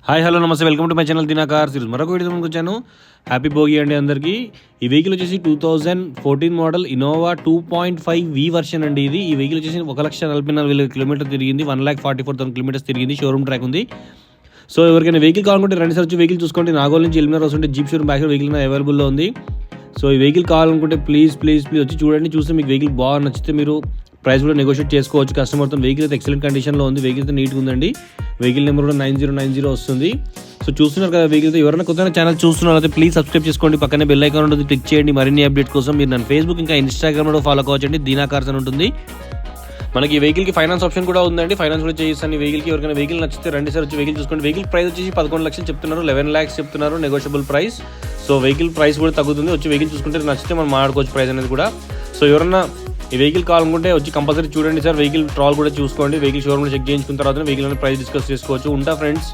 Hi hello నమస్తే welcome to my channel Dina cars. ఈరోజు మరొక వీడియో ముందుకు వచ్చాను. హ్యాపీ భోగి అండి అందరికీ. ఈ వెహికల్ వచ్చేసి 2014 మోడల్ ఇన్నోవా 2.5V వర్షన్ అండి. ఈ వెహికల్ వచ్చేసి 1,44,000 కిలోమీటర్ తిరిగింది, 1,44,000 కిలోమీటర్స్ తిరిగింది. షోరూమ్ ట్రాక్ ఉంది. సో ఎవరికైనా వెహికల్ కావాలనుకుంటే రండి సార్, వెహికల్ చూసుకోండి. నాగోల్ నుంచి ఎలిమినార్ వస్తుంటే జీప్ షోరూమ్ బ్యాక్ వెహికల్ అవైలబుల్లో ఉంది. సో ఈ వెహికల్ కావాలనుకుంటే ప్లీజ్ వచ్చి చూడండి. చూస్తే మీకు వెహికల్ బాగా నచ్చితే మీరు ప్రైస్ కూడా నెగోషియేట్ చేసుకోవచ్చు కస్టమర్తో. వెహికల్ అయితే ఎక్సలెంట్ కండిషన్లో ఉంది. వెహికల్ అయితే నీట్గా ఉందండి. వెహికల్ నెంబర్ కూడా 9090 వస్తుంది. సో చూస్తున్నారు కదా వెహికల్తో. ఎవరైనా కొత్తగా ఛానల్ చూస్తున్నారు అయితే ప్లీజ్ సబ్స్క్రైబ్ చేసుకోండి. పక్కనే బెల్ ఐకాన్ ఉంటుంది, క్లిక్ చేయండి. మరిన్ని అప్డేట్ కోసం మీరు నన్ను ఫేస్బుక్ ఇంకా ఇన్స్టాగ్రామ్లో ఫాలో కావచ్చండి. దీనా కార్స్ అని ఉంటుంది. మనకి ఈ వెహికల్కి ఫైనాన్స్ ఆప్షన్ కూడా ఉందండి. ఫైనాన్స్ కూడా చేయిస్తాను ఈ వెహికల్కి. ఎవరికైనా వెహికల్ నచ్చితే రండి సార్, వచ్చి వెహికల్ చూసుకోండి. వెహికల్ ప్రైస్ వచ్చేసి 11 లక్షలు చెప్తున్నారు, 11 lakhs చెప్తున్నారు, negotiable price. So vehicle price కూడా తగ్గుతుంది. వచ్చి వెహికల్ చూసుకుంటే నచ్చితే మనం మాట్లాడుకోవచ్చు ప్రైస్ అనేది కూడా. సో ఎవరన్నా ఈ వెహికల్ కావాలనుకుంటే వచ్చి కంపల్సరీ చూడండి సార్. వెహికల్ ట్రాల్ కూడా చూసుకోండి. వెహికల్ షోరూమ్లో చెక్ చేయించుకున్న తర్వాత వెహికల్ అనేది ప్రైస్ డిస్కస్ చేసుకోవచ్చు. ఉంటా ఫ్రెండ్స్.